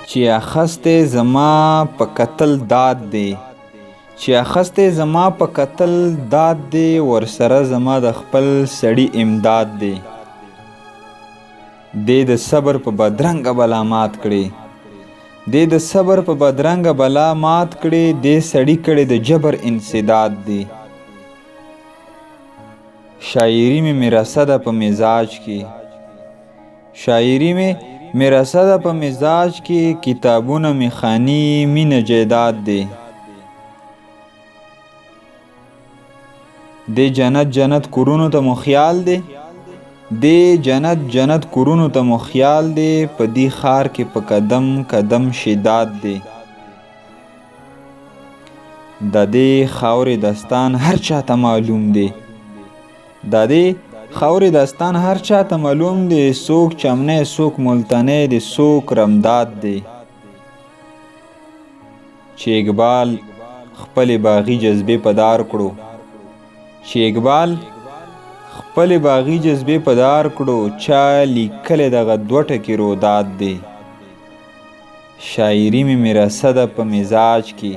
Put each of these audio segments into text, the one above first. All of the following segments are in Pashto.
چې اخستې زما په قتل داد دی، چې اخستې زما په قتل داد دی، ورسره زما د خپل سړي امداد دی. دی د صبر په بدرنګه بلا مات کړي، دی د صبر په بدرنګه بلا مات کړي، دی سړي کړي د جبر انسداد دی. شاعري مې میراسه ده په مزاج کې، شاعري مې میراسه ده په مزاج کې، کتابونه مې خاني مینه جیداد دی. دی جنت جنت کورونو ته مو خیال دی، دی جنت جنت کورونو ته مو خیال دی، په دې ښار کې په قدم قدم شداد دی. د دې خاورې داستان هر چاته معلوم دی، د دې خاورې داستان هر چاته معلوم دی، څوک چمنی څوک ملتنی دی، څوک رمداد دی. چې اقبال خپلې باغي جذبې په دار کړو، چې اقبال خپلې باغي جذبې په دار کړو، چا لیکلی دغه دوه ټکي روداد دی. شاعري مې میراسه ده په مزاج کې،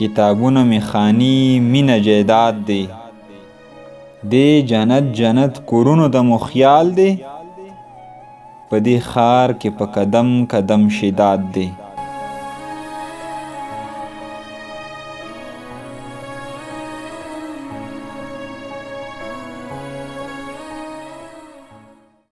کتابونه مې خاني مینه جیداد دی. دی جنت جنت کورونو ته مو خیال دی، په دې ښار کې په قدم قدم شداد دی.